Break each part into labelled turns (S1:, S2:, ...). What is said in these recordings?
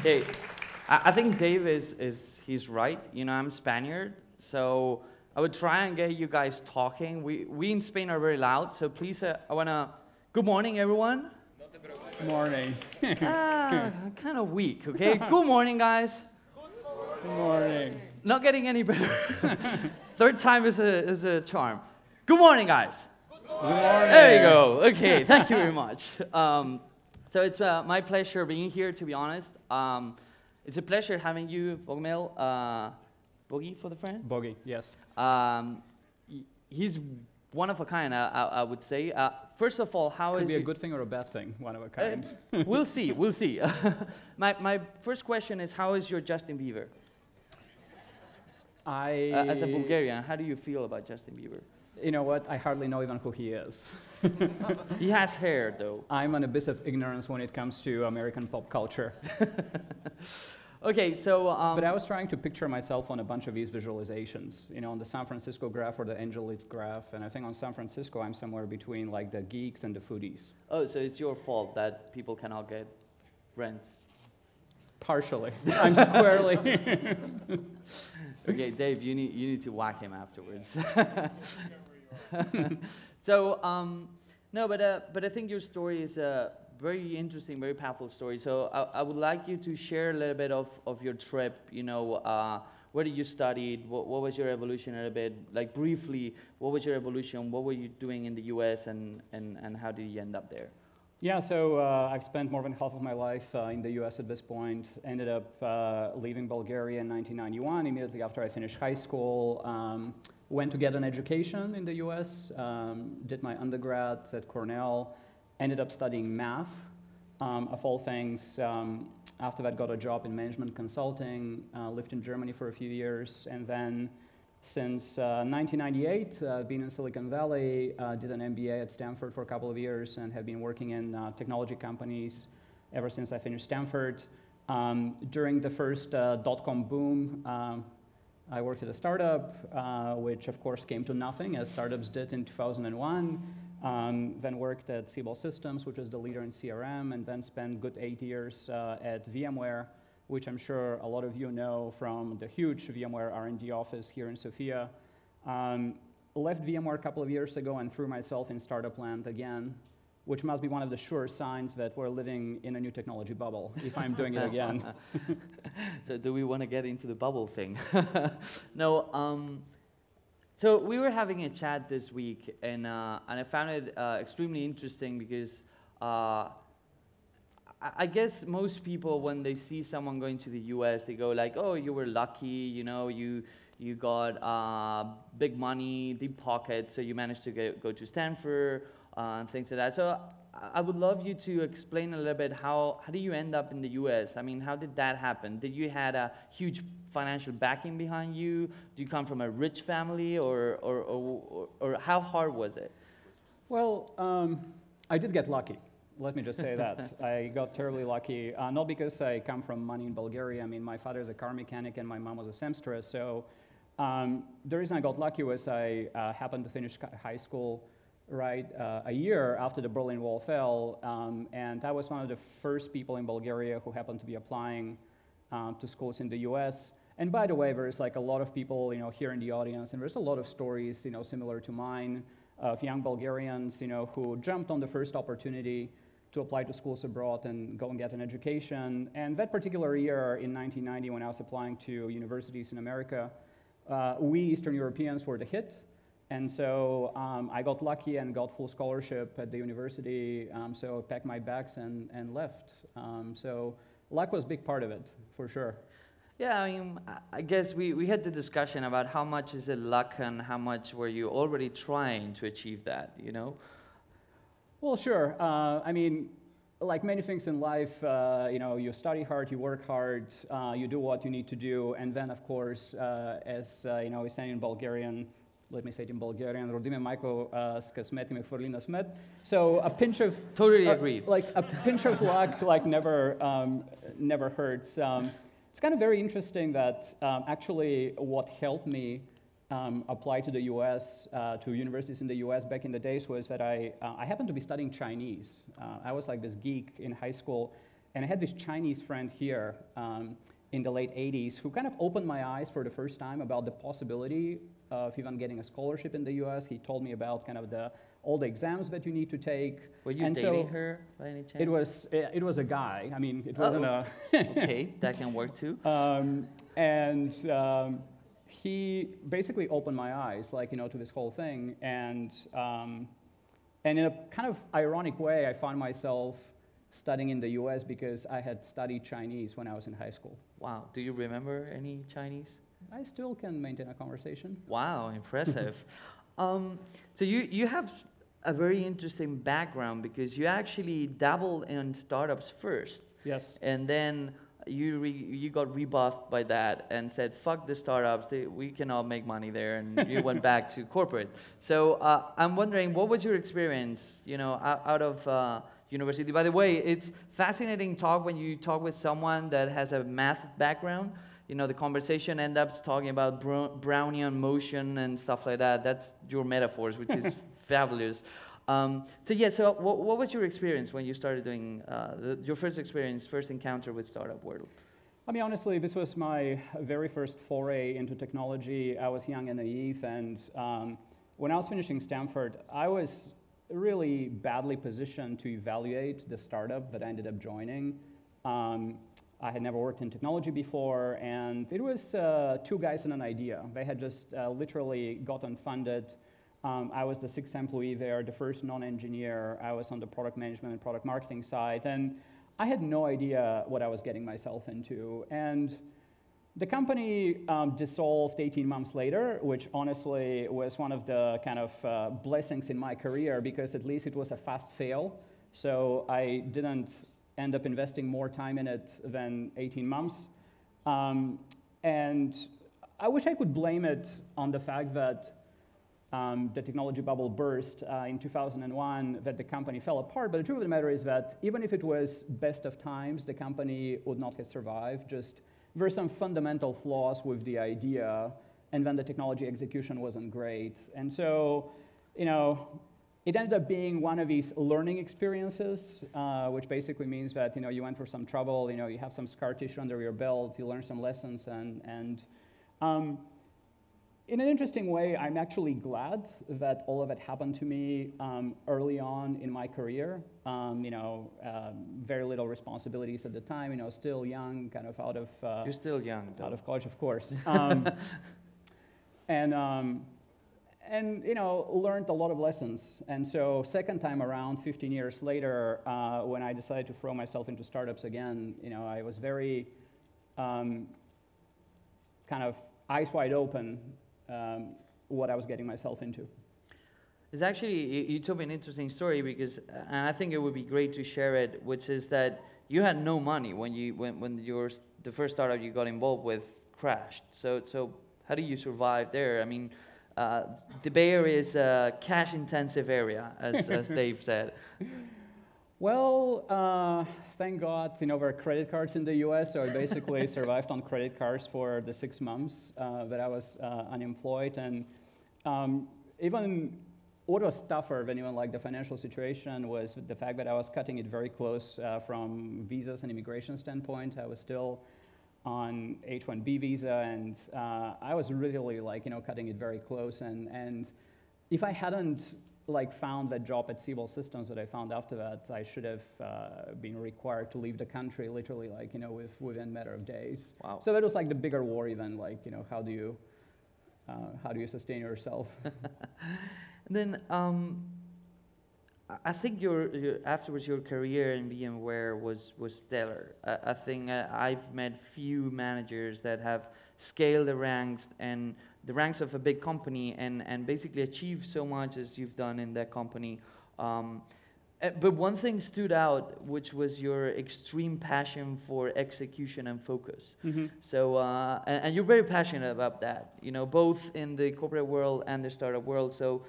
S1: Hey, I think Dave he's right. You know, I'm Spaniard, so I would try and get you guys talking. We in Spain are very loud, so please, I wanna. Good morning, everyone.
S2: Good morning.
S1: Kind of weak, okay? Good morning, guys.
S2: Good morning.
S1: Not getting any better. Third time is a charm. Good morning, guys.
S2: Good morning.
S1: There you go. Okay, thank you very much. So it's my pleasure being here, to be honest. It's a pleasure having you, Bogomil. Bogie for the friends?
S2: Bogie, yes.
S1: He's one of a kind, I would say. First of all, how
S2: Could
S1: is
S2: be a good thing or a bad thing, one of a kind.
S1: We'll see, we'll see. My first question is, how is your Justin Bieber? As a Bulgarian, how do you feel about Justin Bieber?
S2: You know what? I hardly know even who he is.
S1: He has hair, though.
S2: I'm an abyss of ignorance when it comes to American pop culture.
S1: Okay, so...
S2: but I was trying to picture myself on a bunch of these visualizations, you know, on the San Francisco graph or the Angelides graph, and I think on San Francisco I'm somewhere between like the geeks and the foodies.
S1: Oh, so it's your fault that people cannot get rents?
S2: Partially. I'm squarely...
S1: Okay, Dave, you need to whack him afterwards. So, no, but I think your story is a very interesting, very powerful story. So I would like you to share a little bit of your trip, you know, where did you study, what was your evolution a little bit, like briefly, what was your evolution, what were you doing in the US, and how did you end up there?
S2: Yeah, so I've spent more than half of my life in the US at this point. Ended up leaving Bulgaria in 1991, immediately after I finished high school. Went to get an education in the US, did my undergrad at Cornell, ended up studying math, of all things. After that, got a job in management consulting, lived in Germany for a few years, and then since 1998, I've been in Silicon Valley, did an MBA at Stanford for a couple of years, and have been working in technology companies ever since I finished Stanford. During the first dot-com boom, I worked at a startup, which of course came to nothing, as startups did in 2001. Then worked at Siebel Systems, which is the leader in CRM, and then spent good 8 years at VMware, which I'm sure a lot of you know from the huge VMware R&D office here in Sofia. Left VMware a couple of years ago and threw myself in startup land again, which must be one of the sure signs that we're living in a new technology bubble, if I'm doing it again.
S1: So do we want to get into the bubble thing? No, so we were having a chat this week, and I found it extremely interesting because I guess most people, when they see someone going to the US, they go like, oh, you were lucky, you know, you got big money, deep pockets, so you managed to go to Stanford, and things like that. So I would love you to explain a little bit how did you end up in the US? I mean, how did that happen? Did you had a huge financial backing behind you? Do you come from a rich family, or how hard was it?
S2: Well, I did get lucky. Let me just say that. I got terribly lucky, not because I come from money in Bulgaria. I mean, my father is a car mechanic and my mom was a seamstress. So the reason I got lucky was I happened to finish high school right a year after the Berlin Wall fell. And I was one of the first people in Bulgaria who happened to be applying to schools in the US. And by the way, there's like a lot of people, you know, here in the audience, and there's a lot of stories, you know, similar to mine of young Bulgarians, you know, who jumped on the first opportunity to apply to schools abroad and go and get an education. And that particular year in 1990, when I was applying to universities in America, we Eastern Europeans were the hit. And so I got lucky and got full scholarship at the university, so I packed my bags and left. So luck was a big part of it, for sure.
S1: Yeah, I mean, I guess we had the discussion about how much is it luck and how much were you already trying to achieve that, you know?
S2: Well, sure. I mean, like many things in life, you know, you study hard, you work hard, you do what you need to do, and then, of course, as you know, we say in Bulgarian, let me say it in Bulgarian, rodime majko s късмет и ме хвърли на смет. So a pinch of...
S1: Totally agreed.
S2: Like a pinch of luck, like never hurts. It's kind of very interesting that actually what helped me apply to the US, to universities in the US back in the days was that I happened to be studying Chinese. I was like this geek in high school, and I had this Chinese friend here in the late 80s who kind of opened my eyes for the first time about the possibility of even getting a scholarship in the US. He told me about kind of all the exams that you need to take.
S1: Were you dating her by any chance?
S2: It was a guy. I mean, it wasn't a...
S1: Okay, that can work too.
S2: He basically opened my eyes, like, to this whole thing. And in a kind of ironic way, I found myself studying in the US because I had studied Chinese when I was in high school.
S1: Wow. Do you remember any Chinese?
S2: I still can maintain a conversation.
S1: Wow, impressive. So you have a very interesting background because you actually dabbled in startups first.
S2: Yes.
S1: And then you got rebuffed by that and said, fuck the startups, we cannot make money there, and you went back to corporate. So I'm wondering, what was your experience, out of university? By the way, it's fascinating talk when you talk with someone that has a math background. The conversation ends up talking about Brownian motion and stuff like that. That's your metaphors, which is fabulous. So what was your experience when you started doing your first encounter with startup world?
S2: I mean, honestly, this was my very first foray into technology. I was young and naive, and when I was finishing Stanford, I was really badly positioned to evaluate the startup that I ended up joining. I had never worked in technology before, and it was two guys and an idea. They had just literally gotten funded. I was the sixth employee there, the first non-engineer. I was on the product management and product marketing side, and I had no idea what I was getting myself into. And the company dissolved 18 months later, which honestly was one of the kind of blessings in my career, because at least it was a fast fail. So I didn't end up investing more time in it than 18 months. And I wish I could blame it on the fact that the technology bubble burst in 2001, that the company fell apart. But the truth of the matter is that even if it was best of times, the company would not have survived. Just there were some fundamental flaws with the idea, and then the technology execution wasn't great. And so, it ended up being one of these learning experiences, which basically means that you went for some trouble, you have some scar tissue under your belt, you learn some lessons, and in an interesting way, I'm actually glad that all of it happened to me early on in my career. Very little responsibilities at the time. Still young, kind of out of.
S1: You're still young, though.
S2: Out of college, of course. And learned a lot of lessons. And so, second time around, 15 years later, when I decided to throw myself into startups again, I was very kind of eyes wide open. What I was getting myself into.
S1: It's actually, you told me an interesting story because, and I think it would be great to share it, which is that you had no money when the first startup you got involved with crashed. So how do you survive there? I mean, the Bay Area is a cash-intensive area, as Dave said.
S2: Well, thank God, there are credit cards in the US, so I basically survived on credit cards for the 6 months that I was unemployed. And even what was tougher than even like the financial situation was the fact that I was cutting it very close from visas and immigration standpoint. I was still on H-1B visa, and I was really cutting it very close. And if I hadn't found that job at Siebel Systems that I found after that, I should have been required to leave the country literally within a matter of days.
S1: Wow.
S2: So that was the bigger worry than how do you sustain yourself?
S1: And then I think afterwards your career in VMware was stellar. I think I've met few managers that have scaled the ranks and the ranks of a big company and basically achieved so much as you've done in that company. But one thing stood out, which was your extreme passion for execution and focus.
S2: Mm-hmm.
S1: So, and you're very passionate about that, both in the corporate world and the startup world. So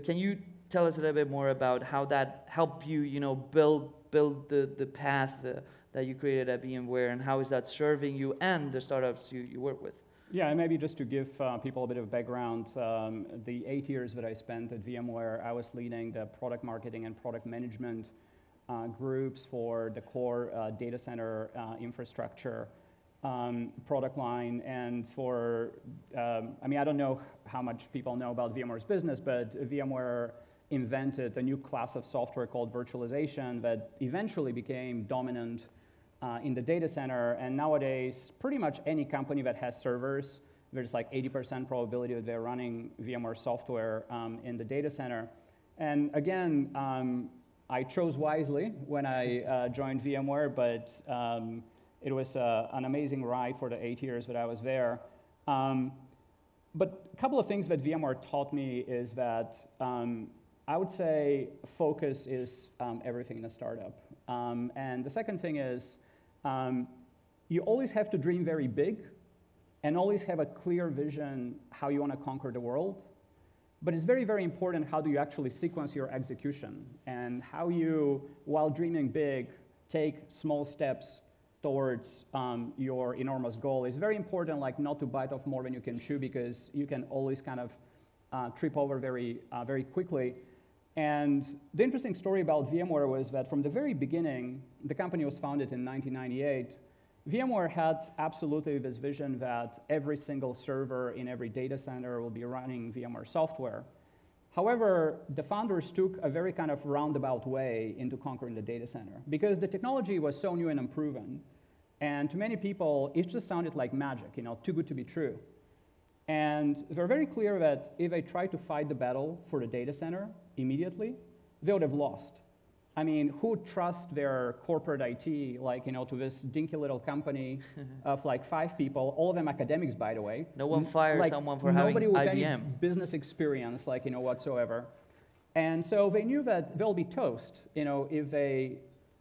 S1: can you tell us a little bit more about how that helped you, build the path that you created at VMware, and how is that serving you and the startups you work with?
S2: Yeah, and maybe just to give people a bit of background, the 8 years that I spent at VMware, I was leading the product marketing and product management groups for the core data center infrastructure product line. And for, I mean, I don't know how much people know about VMware's business, but VMware invented a new class of software called virtualization that eventually became dominant in the data center. And nowadays, pretty much any company that has servers, there's like 80% probability that they're running VMware software in the data center. And again, I chose wisely when I joined VMware, but it was an amazing ride for the 8 years that I was there. But a couple of things that VMware taught me is that I would say focus is everything in a startup. And the second thing is you always have to dream very big and always have a clear vision how you want to conquer the world. But it's very, very important how do you actually sequence your execution and how you, while dreaming big, take small steps towards your enormous goal. It's very important, like, not to bite off more than you can chew, because you can always kind of trip over very, very quickly. And the interesting story about VMware was that from the very beginning, the company was founded in 1998. VMware had absolutely this vision that every single server in every data center will be running VMware software. However, the founders took a very kind of roundabout way into conquering the data center, because the technology was so new and unproven. And to many people, it just sounded like magic, you know, too good to be true. And they're very clear that if they tried to fight the battle for the data center immediately, they would have lost. I mean, who would trust their corporate IT, like, you know, to this dinky little company of like 5 people, all of them academics, by the way.
S1: No one fires
S2: like,
S1: someone for having
S2: nobody with
S1: IBM.
S2: any business experience, like, you know, whatsoever. And so they knew that they'll be toast, you know, if they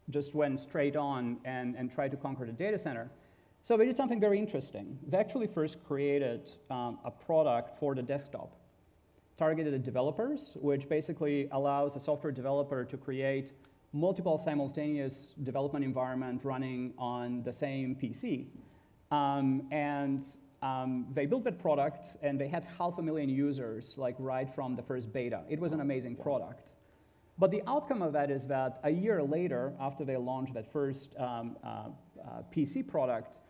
S2: just went straight on and tried to conquer the data center. So they did something very interesting. They actually first created a product for the desktop, targeted at developers, which basically allows a software developer to create multiple simultaneous development environment running on the same PC. They built that product, and they had 500,000 users, like, right from the first beta. It was an amazing product. But the outcome of that is that a year later, after they launched that first PC product,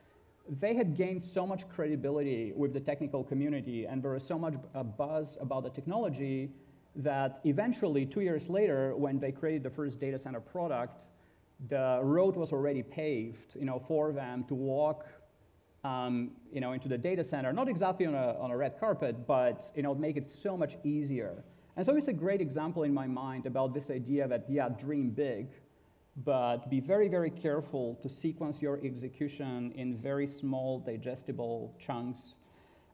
S2: they had gained so much credibility with the technical community, and there was so much buzz about the technology that eventually, 2 years later, when they created the first data center product, the road was already paved, you know, for them to walk, you know, into the data center, not exactly on a red carpet, but, you know, make it so much easier. And so it's a great example in my mind about this idea that, yeah, dream big, but be very, very careful to sequence your execution in very small, digestible chunks.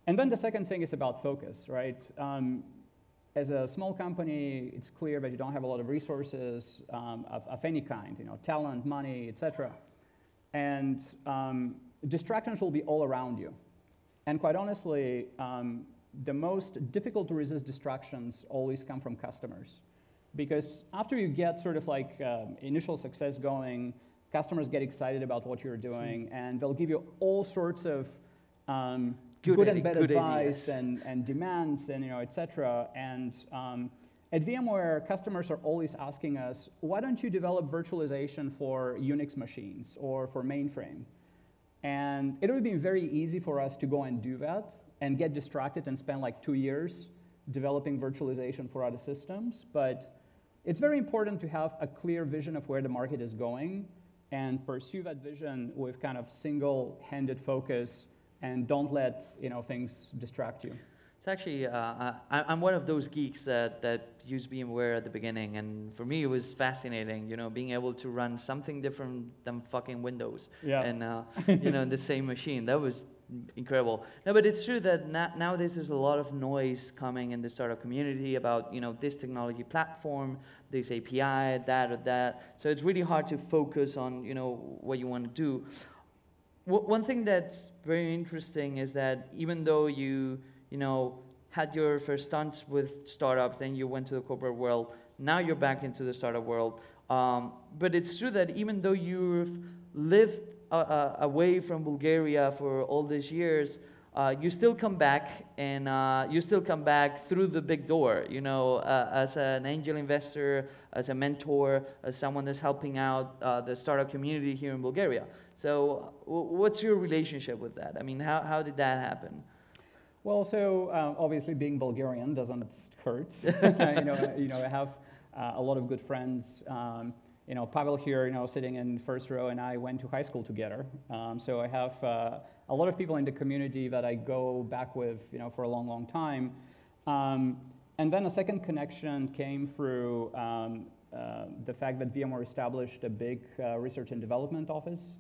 S2: And then the second thing is about focus, right? As a small company, it's clear that you don't have a lot of resources of any kind, you know, talent, money, etc. And distractions will be all around you. And quite honestly, the most difficult to resist distractions always come from customers. Because after you get sort of like initial success going, customers get excited about what you're doing, and they'll give you all sorts of good and bad advice and demands, and, you know, etc. And at VMware, customers are always asking us, why don't you develop virtualization for Unix machines or for mainframe? And it would have been very easy for us to go and do that and get distracted and spend like 2 years developing virtualization for other systems. But it's very important to have a clear vision of where the market is going and pursue that vision with kind of single-handed focus, and don't let, you know, things distract you.
S1: It's actually, I'm one of those geeks that used VMware at the beginning, and for me it was fascinating, you know, being able to run something different than fucking Windows, and you know, in the same machine. That was incredible. No, but it's true that nowadays there's a lot of noise coming in the startup community about, you know, this technology platform, this API, that or that. So it's really hard to focus on, you know, what you want to do. One thing that's very interesting is that even though you know, had your first stunts with startups, then you went to the corporate world, now you're back into the startup world. But it's true that even though you've lived away from Bulgaria for all these years, you still come back, and you still come back through the big door, you know, as an angel investor, as a mentor, as someone that's helping out the startup community here in Bulgaria. So what's your relationship with that? I mean, how did that happen?
S2: Well, so obviously being Bulgarian doesn't hurt. I have a lot of good friends. Pavel here, sitting in first row, and I went to high school together. So I have a lot of people in the community that I go back with, for a long, long time. And then a second connection came through the fact that VMware established a big research and development office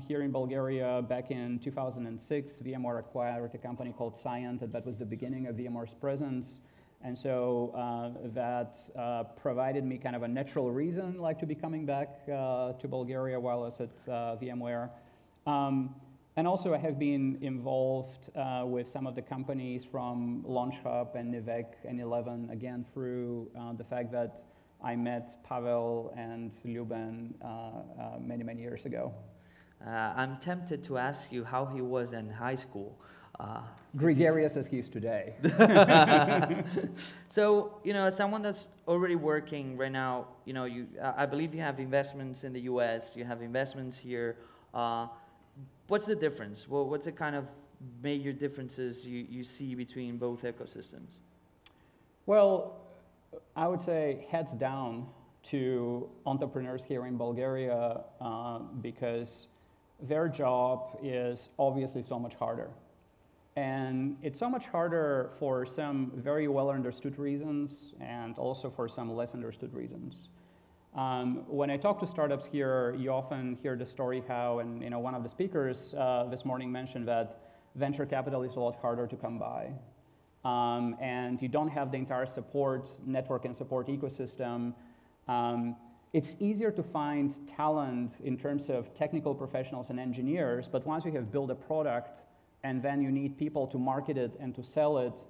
S2: here in Bulgaria back in 2006. VMware acquired a company called Scient, and that was the beginning of VMware's presence. And so that provided me kind of a natural reason, like, to be coming back to Bulgaria while I was at VMware. And also I have been involved with some of the companies from LaunchHub and Nivek and 11, again, through the fact that I met Pavel and Lyuben many, many years ago.
S1: I'm tempted to ask you how he was in high school.
S2: Gregarious as he is today.
S1: So, as someone that's already working right now, I believe you have investments in the US, you have investments here. What's the difference? Well, what's the kind of major differences you see between both ecosystems?
S2: Well, I would say heads down to entrepreneurs here in Bulgaria because their job is obviously so much harder. And it's so much harder for some very well understood reasons and also for some less understood reasons. When I talk to startups here, you often hear the story how, and one of the speakers this morning mentioned that venture capital is a lot harder to come by. And you don't have the entire support network and support ecosystem. It's easier to find talent in terms of technical professionals and engineers, but once you have built a product and then you need people to market it and to sell it,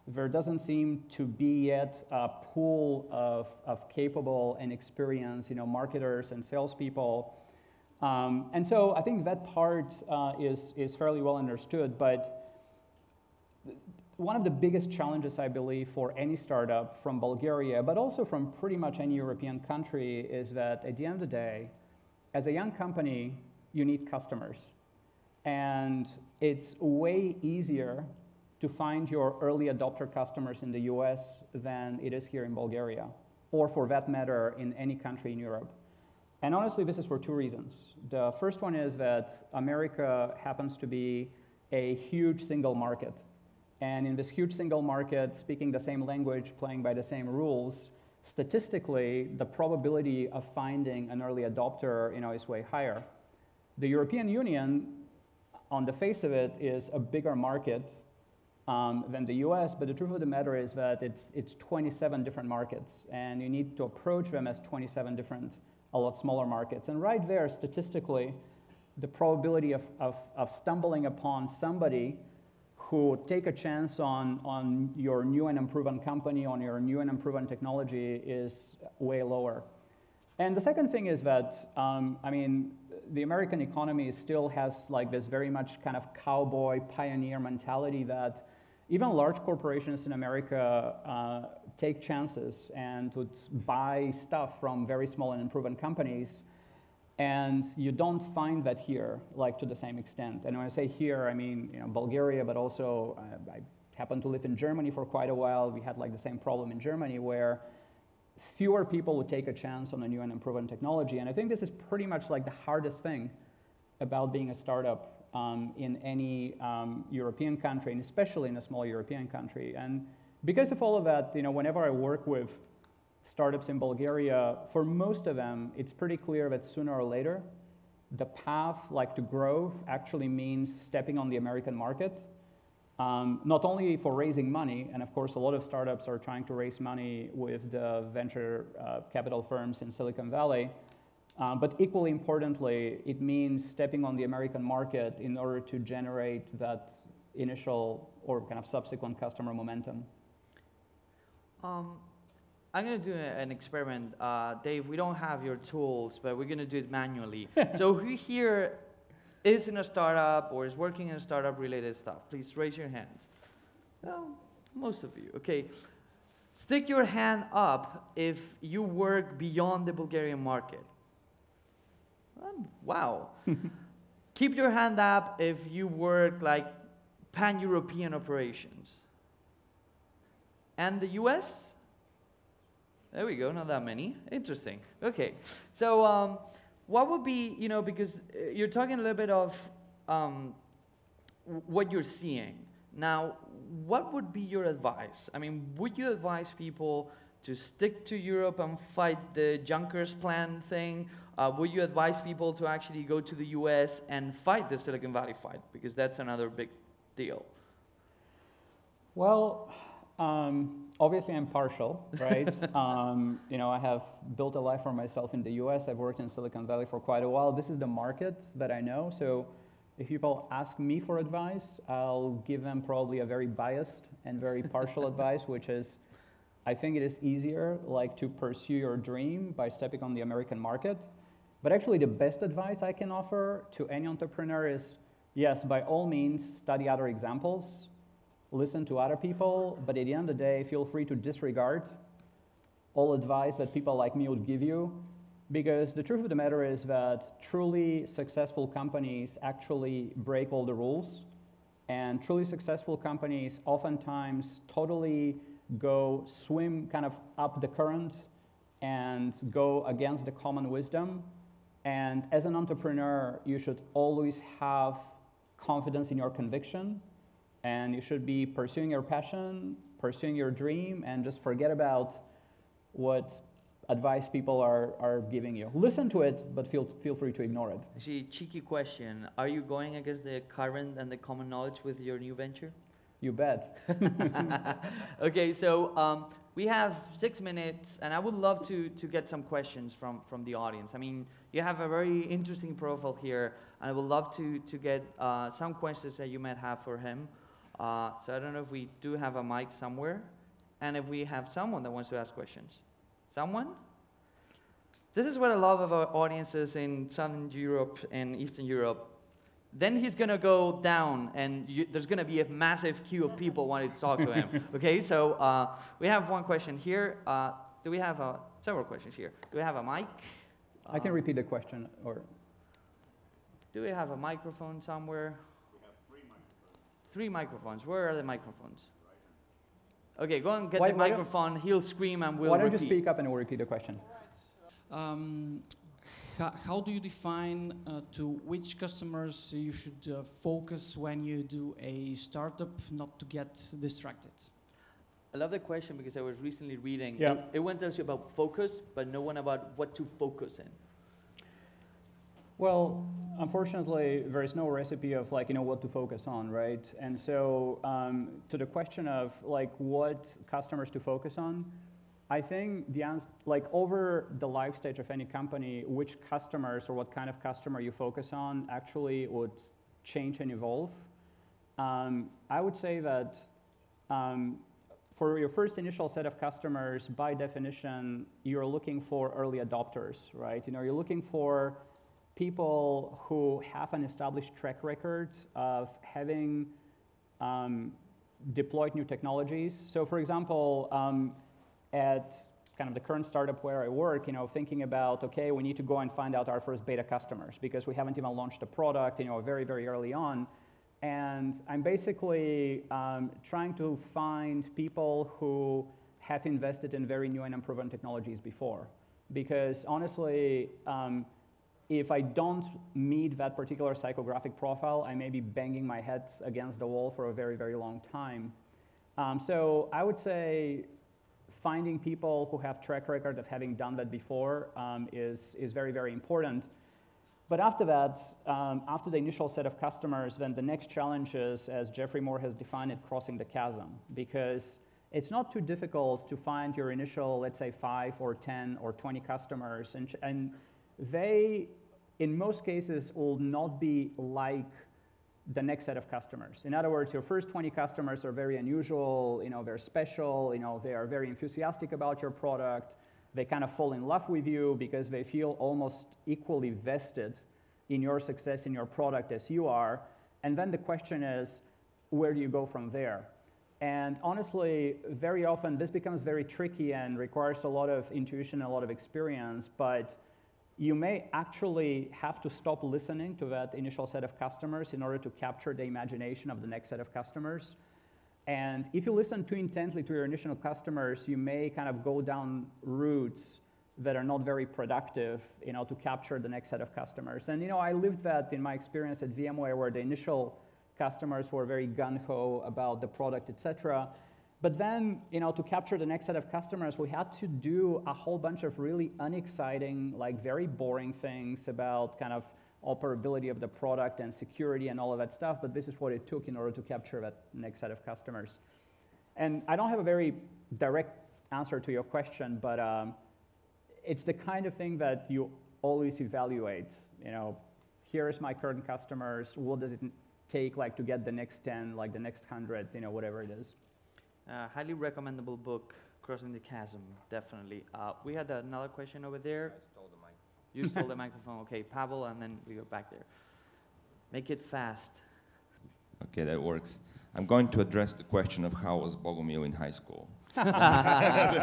S2: there doesn't seem to be yet a pool of capable and experienced, marketers and salespeople. And so I think that part is fairly well understood, but one of the biggest challenges, I believe, for any startup from Bulgaria, but also from pretty much any European country, is that at the end of the day, as a young company, you need customers. And it's way easier to find your early adopter customers in the US than it is here in Bulgaria, or for that matter, in any country in Europe. And honestly, this is for two reasons. The first one is that America happens to be a huge single market. And in this huge single market, speaking the same language, playing by the same rules, statistically, the probability of finding an early adopter, is way higher. The European Union, on the face of it, is a bigger market than the US, but the truth of the matter is that it's 27 different markets, and you need to approach them as 27 different, a lot smaller markets. And right there, statistically, the probability of stumbling upon somebody who take a chance on your new and unproven company, on your new and unproven technology, is way lower. And the second thing is that, the American economy still has like this very much kind of cowboy pioneer mentality that even large corporations in America take chances and would buy stuff from very small and unproven companies. And you don't find that here, like, to the same extent. And when I say here, I mean, Bulgaria, but also I happened to live in Germany for quite a while. We had like the same problem in Germany where fewer people would take a chance on a new and unproven technology. And I think this is pretty much like the hardest thing about being a startup in any European country, and especially in a small European country. And because of all of that, whenever I work with startups in Bulgaria, for most of them, it's pretty clear that sooner or later, the path to growth actually means stepping on the American market, not only for raising money, and of course a lot of startups are trying to raise money with the venture capital firms in Silicon Valley, but equally importantly, it means stepping on the American market in order to generate that initial or kind of subsequent customer momentum.
S1: I'm going to do an experiment. Dave, we don't have your tools, but we're going to do it manually. So who here is in a startup or is working in a startup related stuff? Please raise your hands. Well, most of you. Okay. Stick your hand up if you work beyond the Bulgarian market. Wow. Keep your hand up if you work like pan-European operations. And the US? There we go, not that many. Interesting. Okay, so what would be, you know, because you're talking a little bit of what you're seeing. Now, what would be your advice? I mean, would you advise people to stick to Europe and fight the Juncker's plan thing? Would you advise people to actually go to the US and fight the Silicon Valley fight? Because that's another big deal.
S2: Well, obviously I'm partial, right? You know, I have built a life for myself in the US. I've worked in Silicon Valley for quite a while. This is the market that I know. So if people ask me for advice, I'll give them probably a very biased and very partial advice, which is, I think it is easier like to pursue your dream by stepping on the American market. But actually the best advice I can offer to any entrepreneur is, yes, by all means, study other examples, listen to other people, but at the end of the day, feel free to disregard all advice that people like me would give you, because the truth of the matter is that truly successful companies actually break all the rules, and truly successful companies oftentimes totally go swim kind of up the current and go against the common wisdom. And as an entrepreneur, you should always have confidence in your conviction, and you should be pursuing your passion, pursuing your dream, and just forget about what advice people are giving you. Listen to it, but feel free to ignore it.
S1: Actually, cheeky question. Are you going against the current and the common knowledge with your new venture?
S2: You bet.
S1: Okay, so we have 6 minutes, and I would love to get some questions from the audience. I mean, you have a very interesting profile here, and I would love to get some questions that you might have for him. So I don't know if we do have a mic somewhere, and if we have someone that wants to ask questions. Someone? This is what I love of our audiences in Southern Europe and Eastern Europe. Then he's going to go down, and there's going to be a massive queue of people wanting to talk to him. Okay, so we have one question here. Do we have several questions here? Do we have a mic?
S2: I can repeat the question, or...
S1: Do we have a microphone somewhere?
S3: We have 3 microphones.
S1: 3 microphones. Where are the microphones? Okay, go and get
S2: Why
S1: the microphone. He'll scream and we'll
S2: Why don't
S1: repeat.
S2: you speak up and we'll repeat the question?
S4: How do you define to which customers you should focus when you do a startup, not to get distracted?
S1: I love the question because I was recently reading.
S2: Yeah.
S1: Everyone tells you about focus, but no one about what to focus in.
S2: Well, unfortunately, there is no recipe of like, you know, what to focus on, right? And so to the question of like what customers to focus on, I think the answer, like over the life stage of any company, which customers or what kind of customer you focus on actually would change and evolve. I would say that for your first initial set of customers, by definition, you're looking for early adopters, right? You know, you're looking for people who have an established track record of having deployed new technologies. So for example, at kind of the current startup where I work, you know, thinking about, okay, we need to go and find out our first beta customers because we haven't even launched the product, you know, very, very early on. And I'm basically trying to find people who have invested in very new and unproven technologies before. Because honestly, if I don't meet that particular psychographic profile, I may be banging my head against the wall for a very, very long time. So I would say finding people who have track record of having done that before is very, very important. But after that, after the initial set of customers, then the next challenge is, as Jeffrey Moore has defined it, crossing the chasm. Because it's not too difficult to find your initial, let's say, 5 or 10 or 20 customers. And they, in most cases, will not be like the next set of customers. In other words, your first 20 customers are very unusual, you know, they're special, you know, they are very enthusiastic about your product. They kind of fall in love with you because they feel almost equally vested in your success in your product as you are. And then the question is, where do you go from there? And honestly, very often this becomes very tricky and requires a lot of intuition, a lot of experience, but you may actually have to stop listening to that initial set of customers in order to capture the imagination of the next set of customers. And if you listen too intently to your initial customers, you may kind of go down routes that are not very productive, to capture the next set of customers. And I lived that in my experience at VMware, where the initial customers were very gung-ho about the product, etc. But then, to capture the next set of customers, we had to do a whole bunch of really unexciting, like very boring things about kind of operability of the product and security and all of that stuff, but this is what it took in order to capture that next set of customers. And I don't have a very direct answer to your question, but it's the kind of thing that you always evaluate. Here is my current customers, what does it take like to get the next 10, like the next 100, whatever it is.
S1: Highly recommendable book, Crossing the Chasm, definitely. We had another question over there.
S5: I stole the mic.
S1: You stole the microphone. Okay, Pavel, and then we go back there. Make it fast.
S5: Okay, that works. I'm going to address the question of how was Bogomil in high school. That's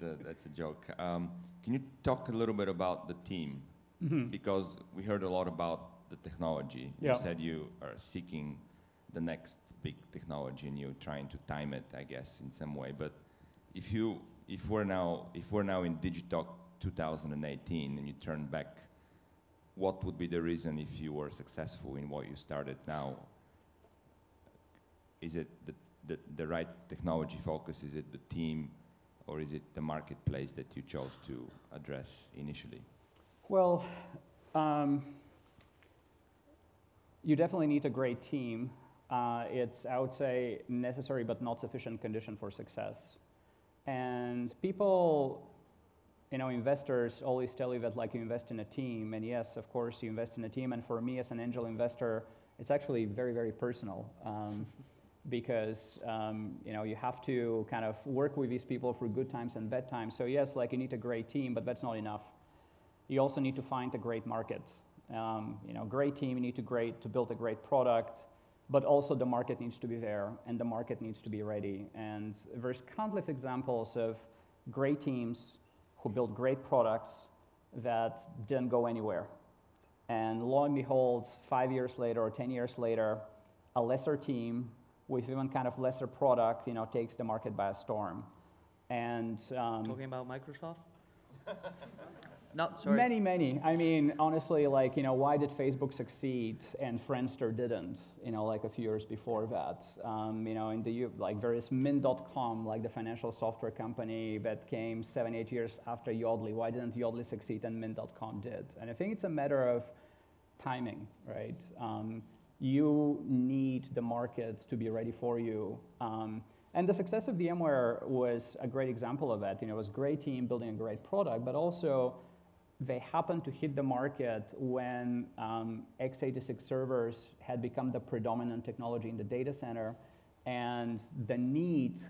S5: a joke. Can you talk a little bit about the team?
S2: Mm-hmm.
S5: Because we heard a lot about the technology.
S2: Yeah.
S5: You said you are seeking the next big technology and you're trying to time it, I guess, in some way. But if we're now in Digitalk 2018 and you turn back, what would be the reason if you were successful in what you started now? Is it the right technology focus? Is it the team? Or is it the marketplace that you chose to address initially?
S2: Well, you definitely need a great team. It's, I would say, necessary but not sufficient condition for success. And people, investors always tell you that like you invest in a team, and yes, of course, you invest in a team. And for me as an angel investor, it's actually very, very personal. Because you have to kind of work with these people through good times and bad times. So yes, like you need a great team, but that's not enough. You also need to find a great market. Great team, you need to build a great product, but also the market needs to be there and the market needs to be ready. And there's countless examples of great teams who build great products that didn't go anywhere. And lo and behold, 5 years later or 10 years later, a lesser team with even kind of lesser product, takes the market by a storm. And
S1: talking about Microsoft? No, sorry.
S2: Many. I mean, honestly, like, why did Facebook succeed and Friendster didn't? Like a few years before that. There is Mint.com, like the financial software company that came 7-8 years after Yodlee. Why didn't Yodlee succeed and Mint.com did? And I think it's a matter of timing, right? You need the market to be ready for you. And the success of VMware was a great example of that. It was a great team building a great product, but also they happened to hit the market when x86 servers had become the predominant technology in the data center, and the need,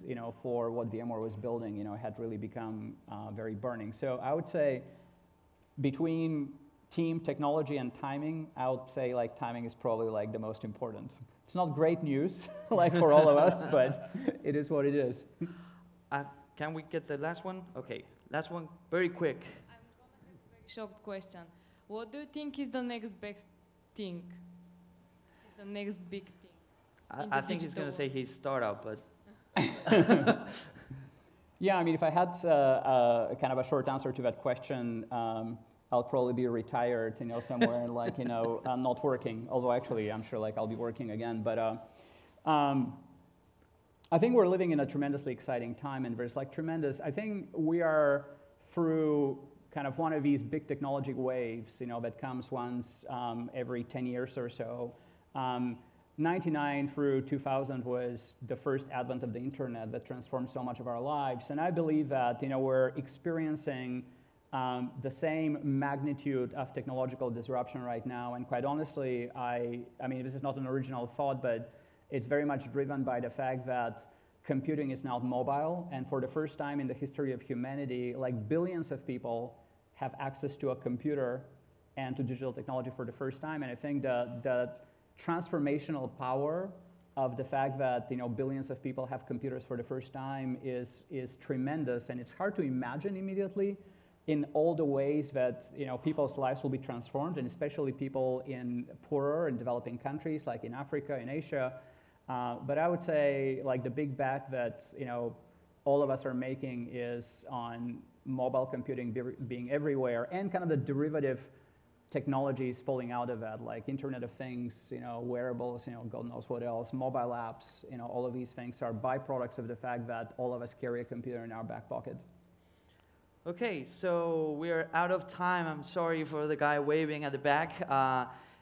S2: for what VMware was building, had really become very burning. So I would say between team, technology, and timing, I would say like timing is probably like the most important. It's not great news, like for all of us, but it is what it is.
S1: Can we get the last one? Okay, last one, very quick.
S6: I'm gonna have a very short question. What do you think is the next best thing? The next big thing?
S1: I think he's gonna say his startup, but.
S2: Yeah, I mean, if I had kind of a short answer to that question, I'll probably be retired, somewhere like, not working. Although actually, I'm sure like I'll be working again. But I think we're living in a tremendously exciting time, and there's like tremendous. I think we are through kind of one of these big technology waves, that comes once every 10 years or so. 99 through 2000 was the first advent of the internet that transformed so much of our lives, and I believe that we're experiencing the same magnitude of technological disruption right now. And quite honestly, I mean, this is not an original thought, but it's very much driven by the fact that computing is now mobile. And for the first time in the history of humanity, like billions of people have access to a computer and to digital technology for the first time. And I think the transformational power of the fact that billions of people have computers for the first time is tremendous, and it's hard to imagine immediately in all the ways that people's lives will be transformed, and especially people in poorer and developing countries like in Africa, in Asia. But I would say like the big bet that all of us are making is on mobile computing being everywhere, and kind of the derivative technologies falling out of that, like Internet of Things, wearables, God knows what else, mobile apps, all of these things are byproducts of the fact that all of us carry a computer in our back pocket.
S1: Okay, so we're out of time. I'm sorry for the guy waving at the back.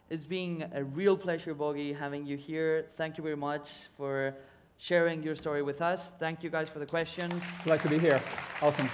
S1: It's been a real pleasure, Bogi, having you here. Thank you very much for sharing your story with us. Thank you guys for the questions.
S2: Glad to be here. Awesome.